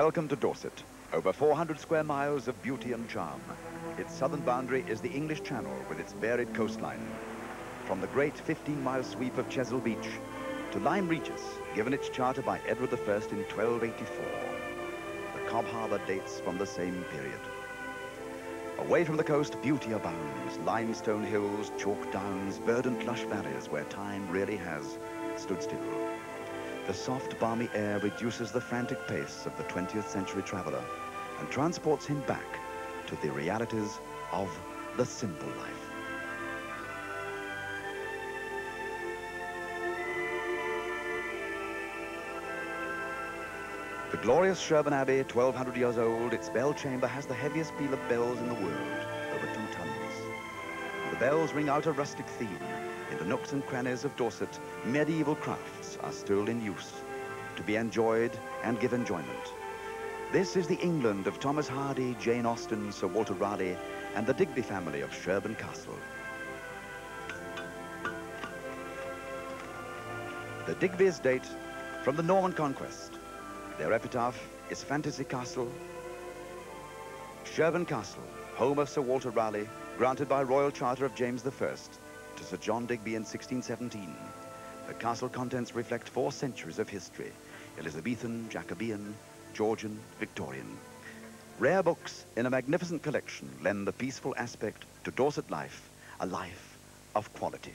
Welcome to Dorset, over 400 square miles of beauty and charm. Its southern boundary is the English Channel with its varied coastline. From the great 15-mile sweep of Chesil Beach to Lyme Regis, given its charter by Edward I in 1284. The Cobb Harbour dates from the same period. Away from the coast, beauty abounds. Limestone hills, chalk downs, verdant lush valleys where time really has stood still. The soft, balmy air reduces the frantic pace of the 20th century traveller and transports him back to the realities of the simple life. The glorious Sherbourne Abbey, 1,200 years old, its bell chamber has the heaviest peal of bells in the world, over 2 tons. The bells ring out a rustic theme. In the nooks and crannies of Dorset, medieval crafts are still in use, to be enjoyed and give enjoyment. This is the England of Thomas Hardy, Jane Austen, Sir Walter Raleigh, and the Digby family of Sherborne Castle. The Digbys date from the Norman Conquest. Their epitaph is Fantasy Castle, Sherborne Castle, home of Sir Walter Raleigh, granted by Royal Charter of James I to Sir John Digby in 1617. The castle contents reflect 4 centuries of history: Elizabethan, Jacobean, Georgian, Victorian. Rare books in a magnificent collection lend a peaceful aspect to Dorset life, a life of quality.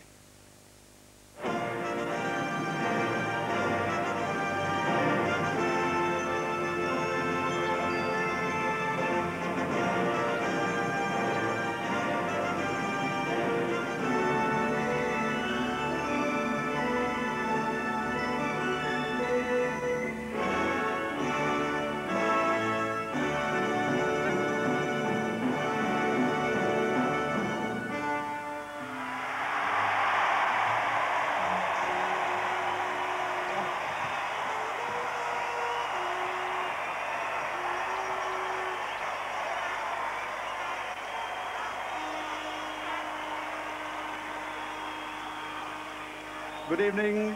Good evening.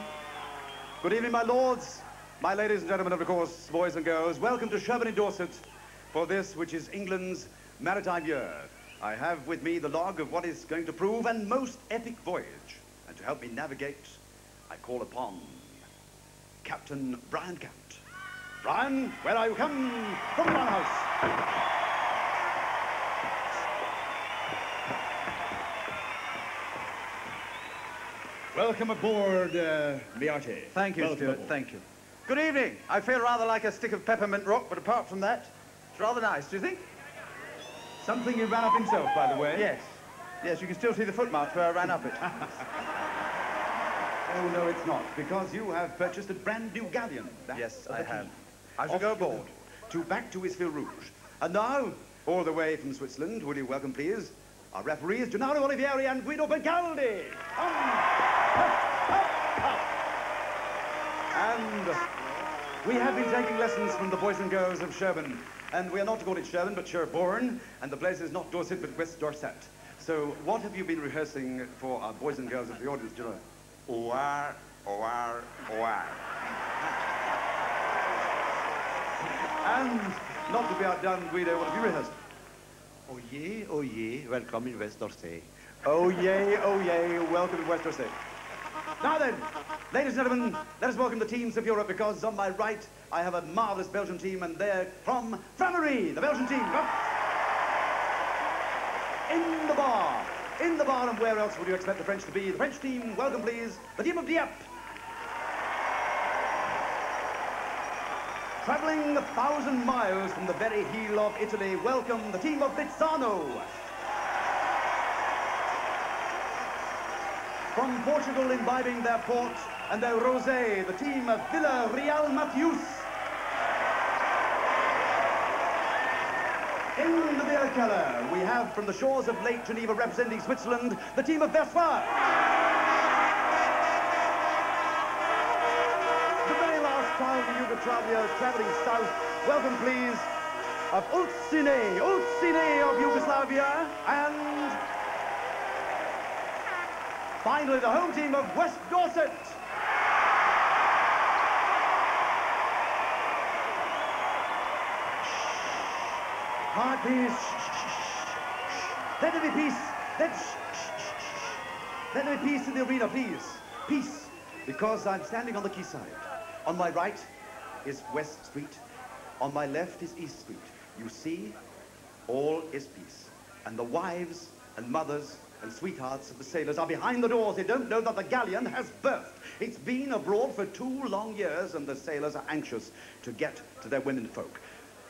Good evening, my lords, my ladies and gentlemen, of course, boys and girls. Welcome to Sherbourne in Dorset for this, which is England's maritime year. I have with me the log of what is going to prove a most epic voyage. And to help me navigate, I call upon Captain Brian Count. Brian, where are you? Come from the house. Welcome aboard, Miarte. Thank you, Stuart. Thank you. Good evening. I feel rather like a stick of peppermint rock, but apart from that, it's rather nice, do you think? Something he ran up himself, by the way. Yes. Yes, you can still see the footmarks where I ran up it. Oh, no, it's not, because you have purchased a brand new galleon. Yes, I have. I shall go aboard. Back to Isfil Rouge. And now, all the way from Switzerland, will you welcome, please, our referees, Gennaro Olivieri and Guido Bencaldi. And we have been taking lessons from the boys and girls of Sherbourne. And we are not to call it Sherbourne, but Sherborne. And the place is not Dorset, but West Dorset. So what have you been rehearsing for our boys and girls of the audience, Gennaro? Oar, oar, oar. And not to be outdone, Guido, what have you rehearsed? Oh yeah, welcome in West Dorset. Oh yay, welcome to West Dorset. Now then, ladies and gentlemen, let us welcome the teams of Europe, because on my right, I have a marvellous Belgian team, and they're from Frameries, the Belgian team. Come. In the bar, and where else would you expect the French to be? The French team, welcome please, the team of Dieppe. Travelling 1,000 miles from the very heel of Italy, welcome the team of Lizzano. From Portugal, imbibing their port and their rosé, the team of Vila Real-Mateus. In the beer cellar, we have from the shores of Lake Geneva, representing Switzerland, the team of Versoix. The very last child of Yugoslavia's traveling south, welcome please, of Ulcinj of Yugoslavia, and finally the home team of West Dorset. Quiet, please. Let there be peace. Let there be peace in the arena, please. Peace. Because I'm standing on the quayside. On my right is West Street. On my left is East Street. You see, all is peace. And the wives and mothers and sweethearts of the sailors are behind the doors. They don't know that the galleon has berthed. It's been abroad for 2 long years, and the sailors are anxious to get to their womenfolk.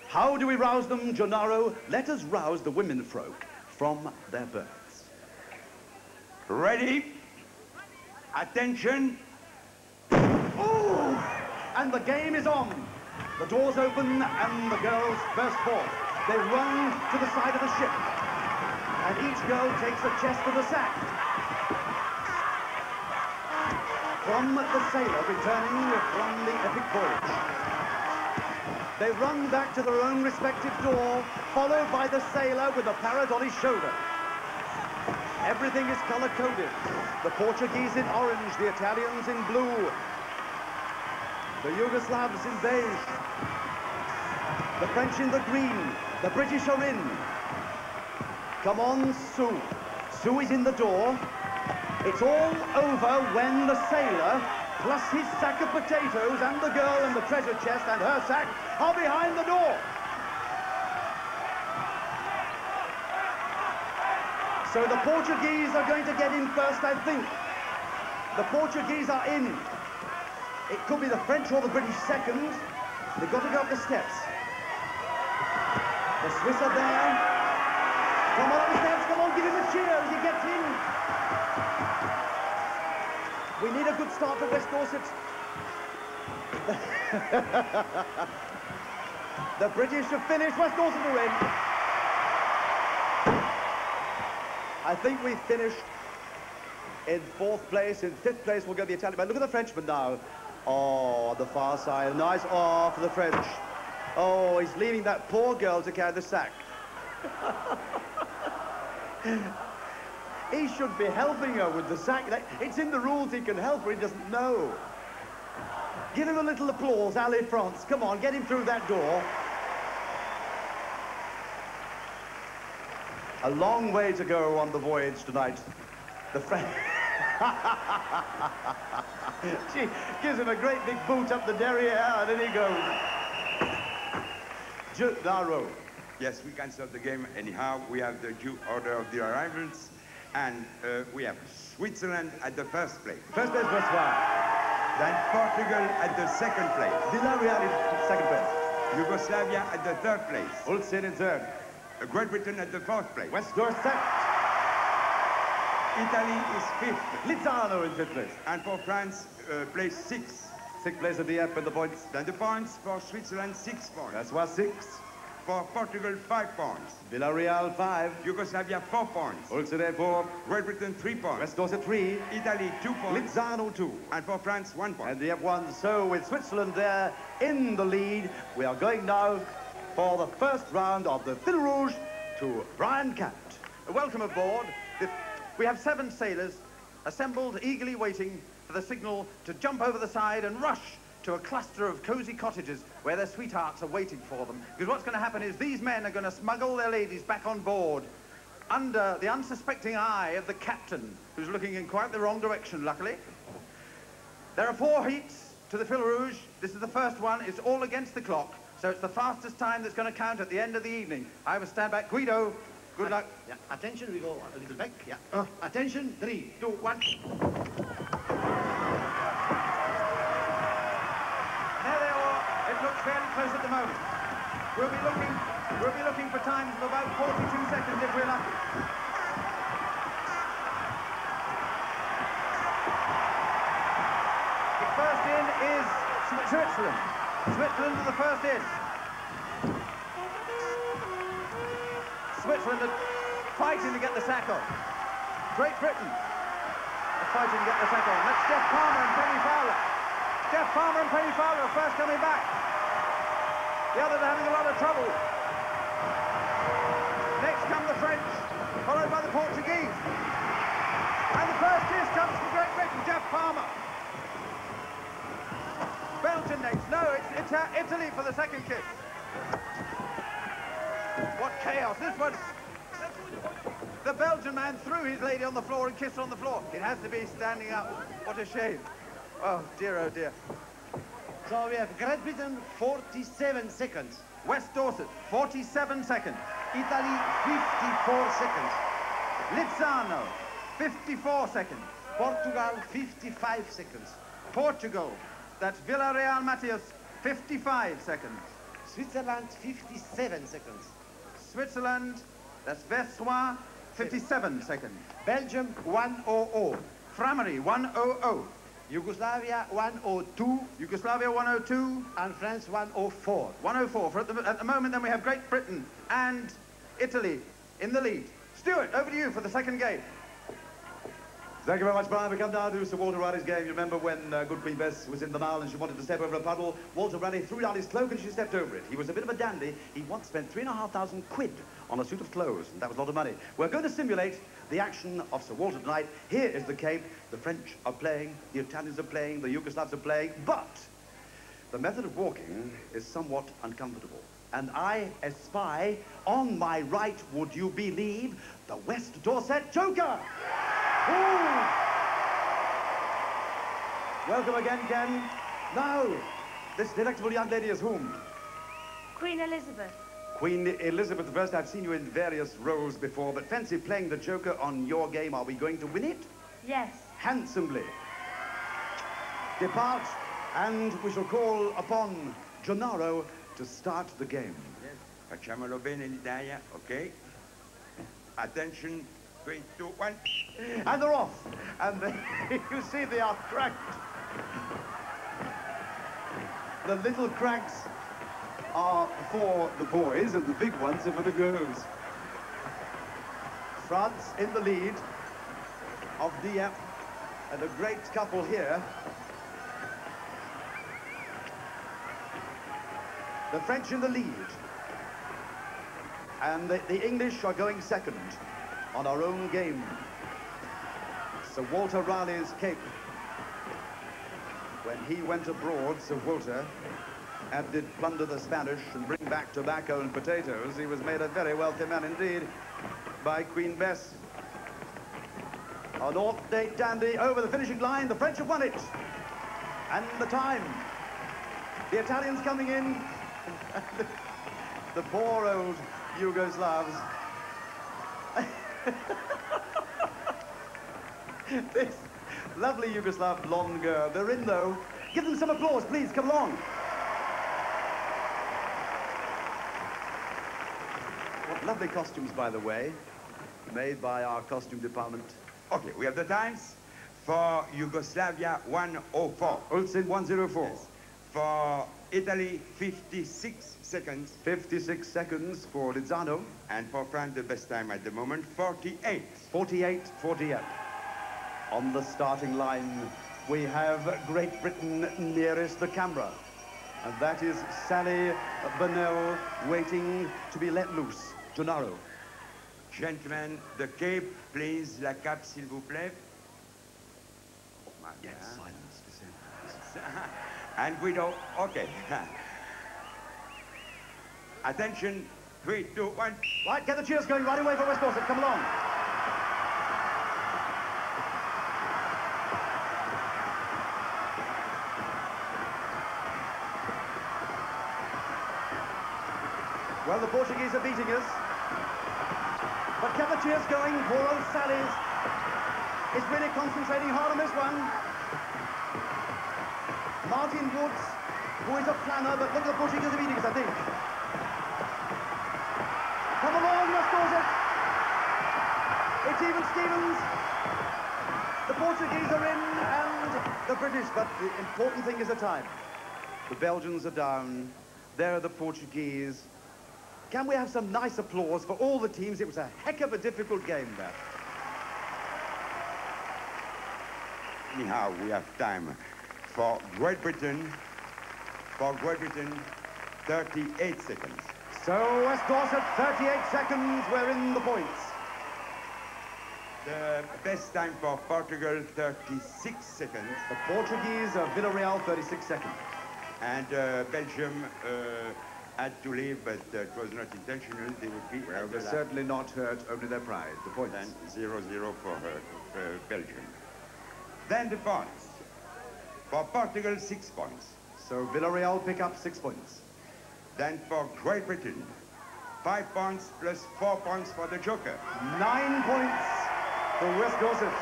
How do we rouse them, Gennaro? Let us rouse the womenfolk from their berths. Ready? Attention! Oh! And the game is on. The doors open and the girls burst forth. They run to the side of the ship. And each girl takes a chest of the sack. From the sailor returning from the epic voyage. They run back to their own respective door, followed by the sailor with the parrot on his shoulder. Everything is color-coded. The Portuguese in orange, the Italians in blue, the Yugoslavs in beige, the French in the green, the British are in. Come on, Sue. Sue is in the door. It's all over when the sailor, plus his sack of potatoes, and the girl and the treasure chest and her sack are behind the door. So the Portuguese are going to get in first, I think. The Portuguese are in. It could be the French or the British second. They've got to go up the steps. The Swiss are there. Come on up the steps, come on, give him a cheer as he gets in. We need a good start for West Dorset. The British have finished, West Dorset are in. I think we've finished in 4th place. In 5th place will go the Italian. But look at the Frenchman now. Oh, on the far side, nice for the French. Oh, he's leaving that poor girl to carry the sack. He should be helping her with the sack. It's in the rules he can help her, he doesn't know. Give him a little applause, Allez France. Come on, get him through that door. A long way to go on the voyage tonight. The French... She gives him a great big boot up the derriere, and in he goes. Gennaro. Yes, we can start the game anyhow. We have the due order of the arrivals, and we have Switzerland at the first place. First place, Versoix. Then Portugal at the second place. Vila in second place. Yugoslavia at the third place. Ulcinj in third. Great Britain at the fourth place. West Dorset. Italy is fifth. Lizzano in fifth place. And for France, place sixth. Sixth place at Dieppe and the points. Then the points for Switzerland, 6 points. Versoix 6. For Portugal, 5 points. Villarreal 5. Yugoslavia, 4 points. Ulcinj 4. Great Britain, 3 points. West Dorset 3. Italy, 2 points. Lizzano 2. And for France, 1 point. And Dieppe 1. So with Switzerland there in the lead, we are going now for the first round of the Fil Rouge to Brian Cant. Welcome aboard. We have 7 sailors assembled, eagerly waiting for the signal to jump over the side and rush to a cluster of cosy cottages where their sweethearts are waiting for them. Because what's going to happen is these men are going to smuggle their ladies back on board under the unsuspecting eye of the captain, who's looking in quite the wrong direction, luckily. There are 4 heats to the Fil Rouge. This is the first one. It's all against the clock, so it's the fastest time that's going to count at the end of the evening. I will stand back. Guido, good luck. Yeah. Attention, we go a little back. Yeah. Attention, 3, 2, 1. There they are. It looks fairly close at the moment. We'll be looking for times of about 42 seconds if we're lucky. The first in is Switzerland. Switzerland are the first in. Switzerland are fighting to get the sack on. Great Britain are fighting to get the sack on. That's Jeff Palmer and Penny Fowler. Jeff Palmer and Penny Fowler are first coming back. The others are having a lot of trouble. Next come the French, followed by the Portuguese. And the first kiss comes from Great Britain, Jeff Palmer. Belgian next. No, it's Italy for the second kiss. What chaos. This one's... The Belgian man threw his lady on the floor and kissed her on the floor. It has to be standing up. What a shame. Oh, dear, oh, dear. So we have Great Britain, 47 seconds. West Dorset, 47 seconds. Italy, 54 seconds. Lizzano, 54 seconds. Portugal, 55 seconds. Portugal, that's Vila Real-Mateus, 55 seconds. Switzerland, 57 seconds. Switzerland, that's Versoix, 57 seconds. Belgium, 100. Frameries, 100. Yugoslavia, 102. Yugoslavia, 102. And France, 104. 104. For at the moment, then we have Great Britain and Italy in the lead. Stuart, over to you for the second game. Thank you very much, Brian. We come now to Sir Walter Raleigh's game. You remember when good Queen Bess was in the Nile and she wanted to step over a puddle? Walter Raleigh threw down his cloak and she stepped over it. He was a bit of a dandy. He once spent 3,500 quid on a suit of clothes, and that was a lot of money. We're going to simulate the action of Sir Walter tonight. Here is the Cape. The French are playing, the Italians are playing, the Yugoslavs are playing, but the method of walking is somewhat uncomfortable. And I espy on my right, would you believe, the West Dorset Joker. Ooh. Welcome again, Ken. Now, this delectable young lady is whom? Queen Elizabeth. Queen Elizabeth I. I've seen you in various roles before, but fancy playing the Joker on your game. Are we going to win it? Yes. Handsomely. Depart, and we shall call upon Gennaro to start the game. Facciamolo bene l'Italia, ok? Attention, 3, 2, 1. And they're off. And you see they are cracked. The little cracks are for the boys and the big ones are for the girls. France in the lead of Dieppe, and a great couple here. The French in the lead. And the English are going second on our own game. Sir Walter Raleigh's Cape. When he went abroad, Sir Walter, and did plunder the Spanish and bring back tobacco and potatoes, he was made a very wealthy man indeed by Queen Bess. A North Date dandy over the finishing line. The French have won it. And the time. The Italians coming in. The poor old Yugoslavs. This lovely Yugoslav blonde girl. They're in, though. Give them some applause, please. Come along. What lovely costumes, by the way, made by our costume department. Okay, we have the times. For Yugoslavia, 104. Ulcinj, 104. Yes. For Italy, 56 seconds. 56 seconds for Lizzano. And for France, the best time at the moment, 48. 48 for Dieppe. On the starting line, we have Great Britain nearest the camera. And that is Sally Burnell waiting to be let loose. Gennaro. Gentlemen, the Cape, please, la cape, s'il vous plaît. Yes, silence, descend. And Guido, okay. Attention, 3, 2, 1. Right, get the cheers going right away for West Dorset. Come along. Well, the Portuguese are beating us. But get the cheers going. Poor old Sally's is really concentrating hard on this one. Martin Woods, who is a planner, but look at the Portuguese are beating us, I think. Come along, West Dorset. It's even Stevens. The Portuguese are in, and the British, but the important thing is the time. The Belgians are down. There are the Portuguese. Can we have some nice applause for all the teams? It was a heck of a difficult game, that. Anyhow, we have time for Great Britain. For Great Britain, 38 seconds. So West Dorset, 38 seconds. We're in the points. The best time for Portugal, 36 seconds. The Portuguese are Villarreal, 36 seconds. And Belgium, had to leave, but it was not intentional. They would be. Well, they certainly not hurt only their pride. The points. Then 0-0 for Belgium. Then the points. For Portugal, 6 points. So Villarreal pick up 6 points. Then for Great Britain, 5 points plus 4 points for the Joker. 9 points for West Dorset.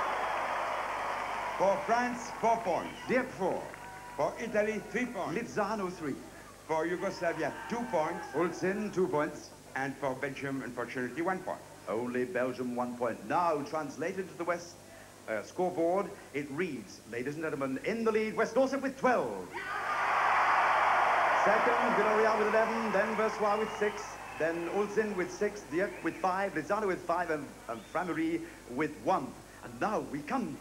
For France, 4 points. Dieppe 4. For Italy, 3 points. Lizzano 3. For Yugoslavia, 2 points. Ulcinj 2 points. And for Belgium, unfortunately, 1 point. Only Belgium 1 point. Now translated to the West scoreboard, it reads, ladies and gentlemen, in the lead, West Dorset with 12. Second, Villarreal with 11, then Versoix with 6, then Ulcinj with 6, Dieppe with 5, Lizzano with 5, and Frameries with 1. And now we come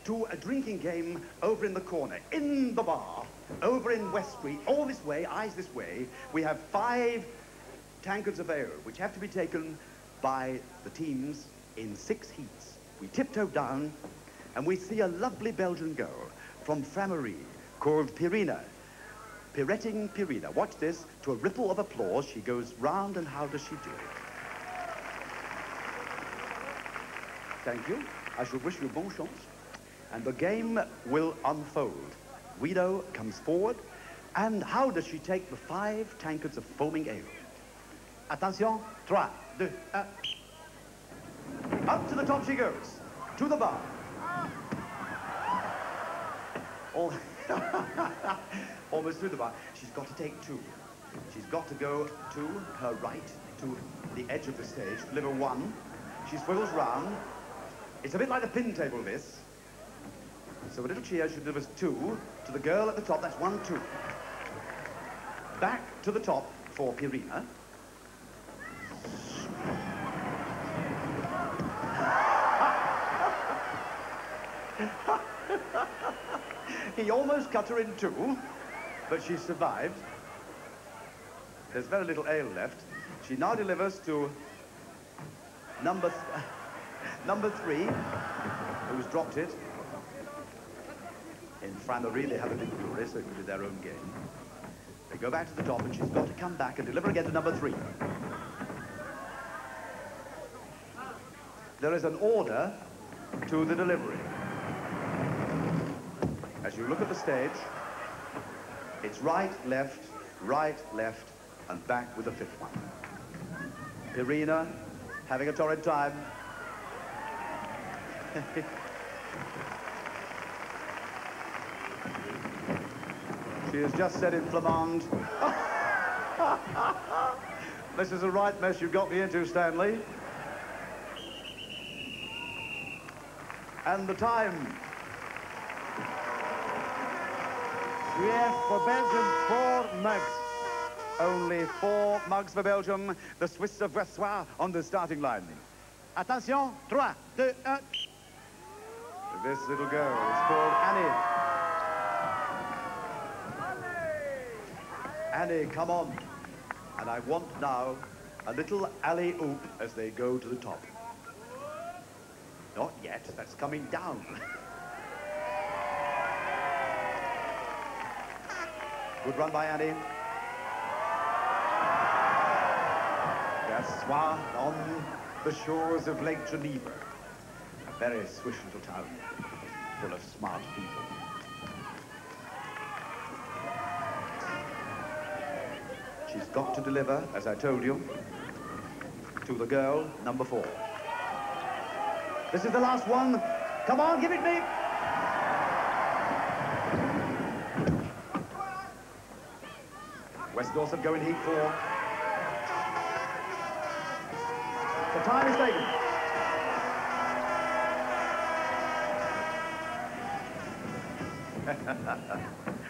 to a drinking game over in the corner, in the bar, over in West Street, all this way, eyes this way. We have 5 tankards of ale, which have to be taken by the teams in 6 heats. We tiptoe down, and we see a lovely Belgian girl from Frameries called Pirina. Pirouetting Pirina. Watch this. To a ripple of applause, she goes round, and how does she do it? Thank you. I shall wish you bon chance. And the game will unfold. Guido comes forward, and how does she take the 5 tankards of foaming ale? Attention, 3, 2, 1. Up to the top she goes, to the bar. Almost through the bar. She's got to take 2. She's got to go to her right, to the edge of the stage, deliver 1. She swivels round. It's a bit like the pin table, this. So a little cheer, she delivers 2 to the girl at the top. That's 1, 2. Back to the top for Pirina. He almost cut her in 2, but she survived. There's very little ale left. She now delivers to number 3, who's dropped it. In Frameries, they have a big brewery, so it will be their own game. They go back to the top, and she's got to come back and deliver again to number 3. There is an order to the delivery. As you look at the stage, it's right, left, and back with the 5th one. Pirina having a torrid time. She has just said in Flamand, this is a right mess you got me into, Stanley. And the time. We have for Belgium 4 mugs. Only 4 mugs for Belgium. The Swiss of Versoix on the starting line. Attention, 3, 2, 1. This little girl is called Annie. Annie, come on. And I want now a little alley-oop as they go to the top. Not yet, that's coming down. Good run by Annie. Versoix on the shores of Lake Geneva. A very swish little town, full of smart people. She's got to deliver, as I told you, to the girl, number 4. This is the last one. Come on, give it me. West Dorset go in heat 4. The time is taken.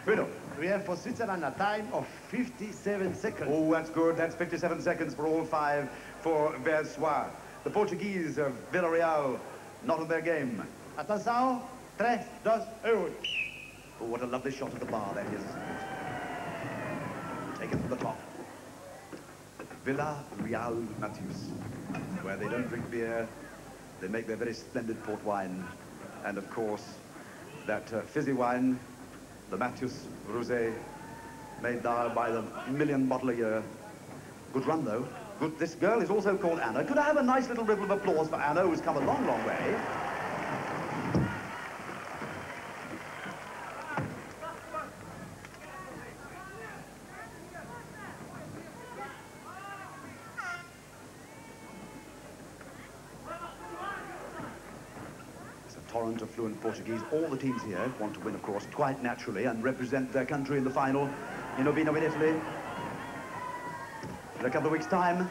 Bruno. We have for Switzerland a time of 57 seconds. Oh, that's good. That's 57 seconds for all 5 for Versoix. The Portuguese of Villarreal, not on their game. Attention, 3, 2, 1. Oh, what a lovely shot at the bar that is. Taken from the top. Vila Real-Mateus, where they don't drink beer, they make their very splendid port wine, and of course, that fizzy wine, the Mateus Rosé, made now by the million bottle a year Good run, though. Good. This girl is also called Anna. Could I have a nice little ripple of applause for Anna, who's come a long, long way? It's a torrent of fluent Portuguese. All the teams here want to win, of course, quite naturally, and represent their country in the final in Urbino in Italy. In a couple of weeks' time.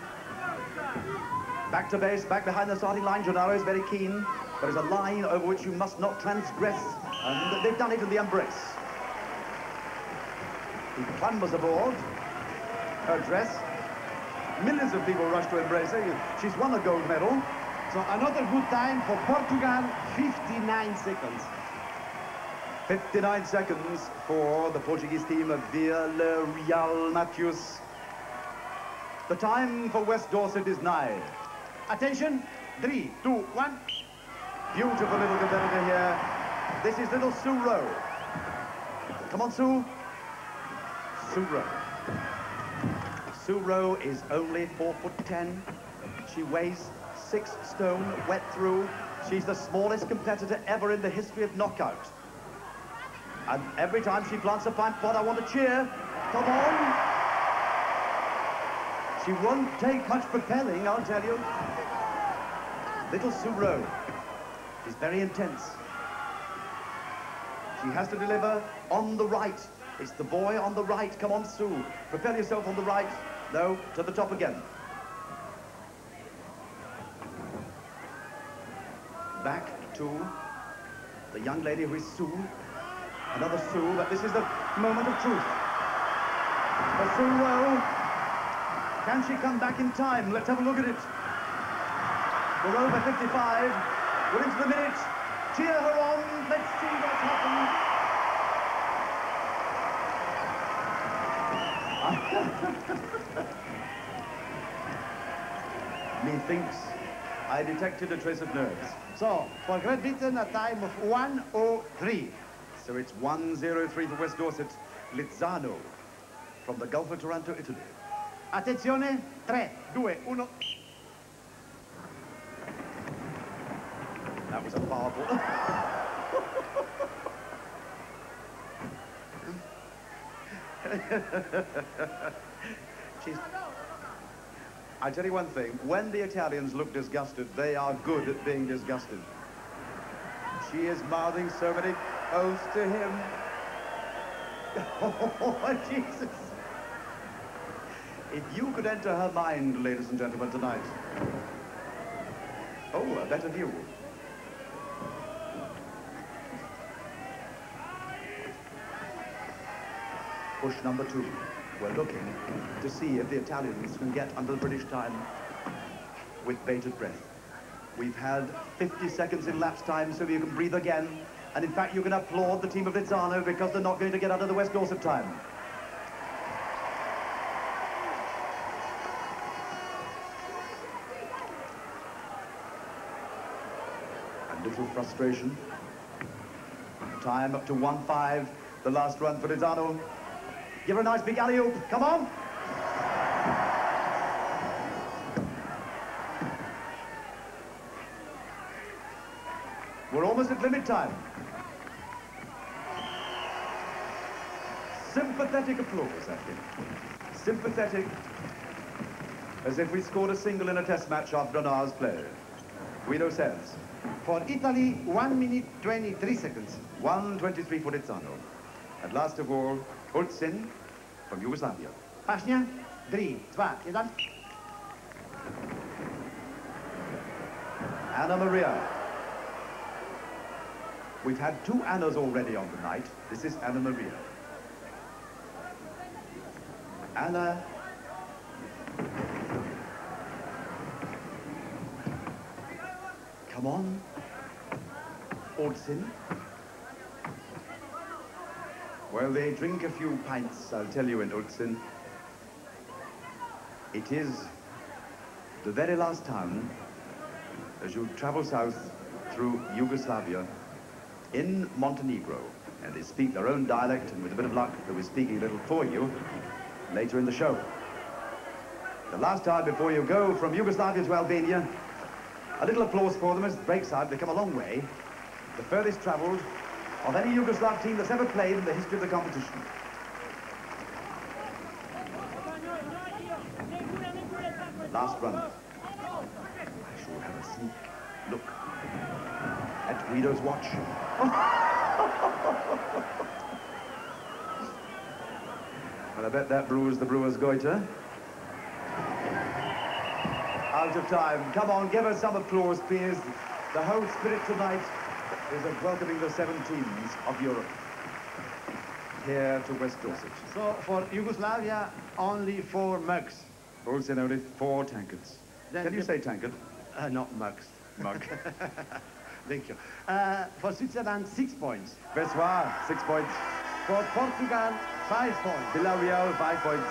Back to base, back behind the starting line. Gennaro is very keen. There is a line over which you must not transgress, and they've done it in the embrace. He clambers aboard. Her dress. Millions of people rush to embrace her. She's won a gold medal. So another good time for Portugal, 59 seconds. 59 seconds for the Portuguese team of Real-Mateus. The time for West Dorset is 9. Attention, 3, 2, 1. Beautiful little competitor here. This is little Sue Rowe. Come on, Sue. Sue Rowe. Sue Rowe is only 4'10". She weighs 6 stone, wet through. She's the smallest competitor ever in the history of knockout. And every time she plants a pint pot, I want to cheer. Come on. She won't take much propelling, I'll tell you. Little Sue Rowe. She's very intense. She has to deliver on the right. It's the boy on the right. Come on, Sue. Propel yourself on the right. No, to the top again. Back to the young lady who is Sue. Another Sue, but this is the moment of truth. For Sue Rowe. Can she come back in time? Let's have a look at it. We're over 55. We're into the minute. Cheer her on. Let's see what's happened. Methinks I detected a trace of nerves. So, for Great Britain, a time of 1:03. So it's 1:03 for West Dorset. Lizzano from the Gulf of Taranto, Italy. Attenzione, 3, 2, 1. That was a powerful... I tell you one thing, when the Italians look disgusted, they are good at being disgusted. She is mouthing so many oaths to him. Oh, Jesus. If you could enter her mind, ladies and gentlemen, tonight. Oh, a better view. Push number 2. We're looking to see if the Italians can get under the British time with bated breath. We've had 50 seconds in lapse time, so you can breathe again. And in fact, you can applaud the team of Lizzano because they're not going to get under the West Dorset time. A little frustration. Time up to 1:05. The last run for Lizzano. Give her a nice big alley-oop. Come on. We're almost at limit time. Sympathetic applause, I think. Sympathetic, as if we scored a single in a test match after an hour's play. Guido says. For Italy, 1 minute 23 seconds. 1:23 for Lizzano. And last of all, Ulcinj from Yugoslavia. Pashnia, 3, 2, 1. Anna Maria. We've had 2 Annas already on the night. This is Anna Maria. Anna. Come on. Ulcinj. Well, they drink a few pints, I'll tell you, in Ulcinj. It is the very last town as you travel south through Yugoslavia in Montenegro. And they speak their own dialect, and with a bit of luck, they'll be speaking a little for you later in the show. The last time before you go from Yugoslavia to Albania. A little applause for them as the breaks out. They come a long way. The furthest travelled of any Yugoslav team that's ever played in the history of the competition. Last run. I shall have a sneak look at Guido's watch. Well, I bet that brews the brewer's goiter. Out of time. Come on, give us some applause, please. The whole spirit tonight is of welcoming the 7 teams of Europe here to West Dorset. So for Yugoslavia, only 4 mugs. Ulcinj only 4 tankards. Can you say tankard? Not mugs. Mug. Thank you. For Switzerland, 6 points. Versoix, 6 points. For Portugal, 5 points. Villarreal, 5 points.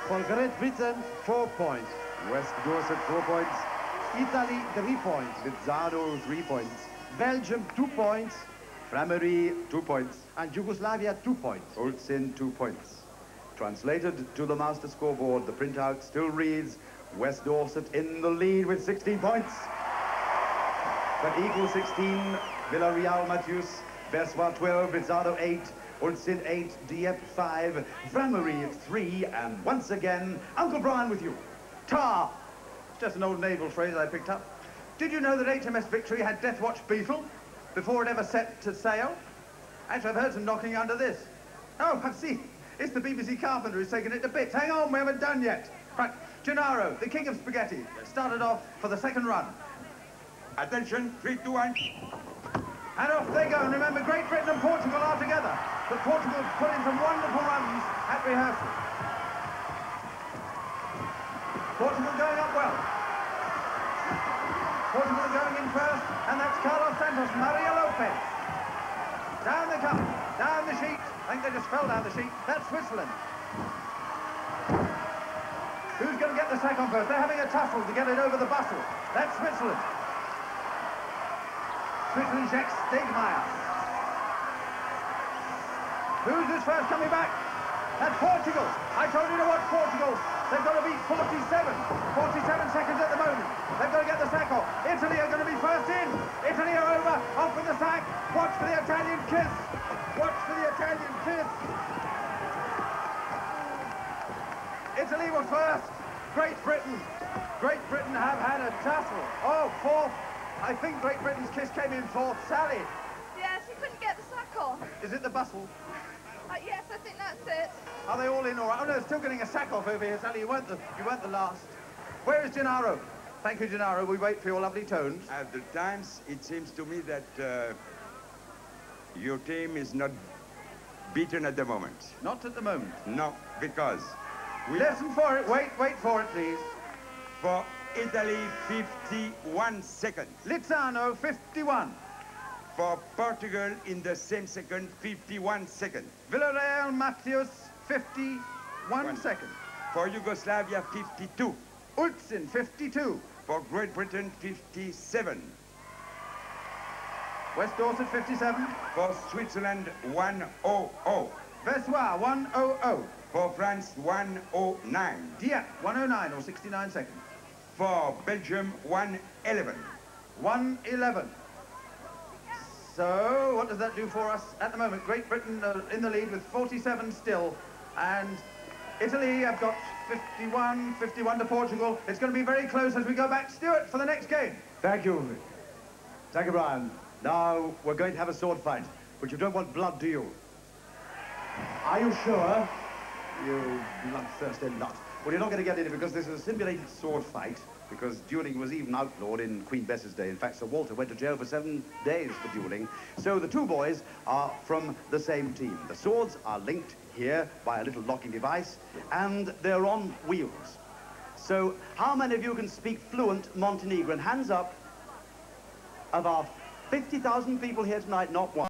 For Great Britain, 4 points. West Dorset, 4 points. Italy, 3 points. Lizzano, 3 points. Belgium, 2 points. Frameries, 2 points. And Yugoslavia, 2 points. Ulcinj, 2 points. Translated to the master scoreboard, the printout still reads West Dorset in the lead with 16 points. But equal 16, Real-Mateus, Versoix 12, Lizzano 8, Ulcinj 8, Dieppe 5, Frameries 3, and once again, Uncle Brian with you. Tar! It's just an old naval phrase I picked up. Did you know that HMS Victory had Death Watch Beetle before it ever set to sail? Actually, I've heard some knocking under this. Oh, I see. It's the BBC carpenter who's taken it to bits. Hang on, we haven't done yet. Right, Gennaro, the king of spaghetti, started off for the second run. Attention, 3, 2, 1. And off they go. And remember, Great Britain and Portugal are together. But Portugal put in some wonderful runs at rehearsal. Portugal going up well. Portugal going in first, and that's Carlos Santos, Maria Lopez. Down they come, down the sheet. I think they just fell down the sheet. That's Switzerland. Who's going to get the sack on first? They're having a tussle to get it over the bustle. That's Switzerland. Switzerland, Jacques Stegmaier. Who's this first coming back? That's Portugal. I told you to watch Portugal. They've got to beat 47. 47 seconds at the moment. They've got to get the sack off. Italy are going to be first in. Italy are over. Off with the sack. Watch for the Italian kiss. Watch for the Italian kiss. Italy were first. Great Britain. Great Britain have had a tussle. Oh, fourth. I think Great Britain's kiss came in fourth. Sally. Yes, he couldn't get the sack on. Is it the bustle? Yes, I think that's it. Are they all in all right? Oh, no, still getting a sack off over here, Sally. You weren't the last. Where is Gennaro? Thank you, Gennaro. We wait for your lovely tones. At the times, it seems to me that your team is not beaten at the moment. Not at the moment. No, because we Listen for it. Wait for it, please. for Italy 51 seconds. Lizzano, 51. For Portugal in the same second, 51 seconds. Real-Mateus, 51 seconds. For Yugoslavia, 52. Ulcinj, 52. For Great Britain, 57. West Dorset, 57. For Switzerland, 100. Versoix, 100. For France, 109. Dieppe, 109 or 69 seconds. For Belgium, 111. 111. So, what does that do for us at the moment? Great Britain in the lead with 47 still, and Italy have got 51 to Portugal. It's going to be very close as we go back. Stuart, for the next game. Thank you. Thank you, Brian. Now, we're going to have a sword fight, but you don't want blood, do you? Are you sure? You bloodthirsty lot. Well, you're not going to get in it because this is a simulated sword fight, because dueling was even outlawed in Queen Bess's day. In fact, Sir Walter went to jail for 7 days for dueling. So the two boys are from the same team. The swords are linked here by a little locking device, and they're on wheels. So how many of you can speak fluent Montenegrin? Hands up. Of our 50,000 people here tonight, not one.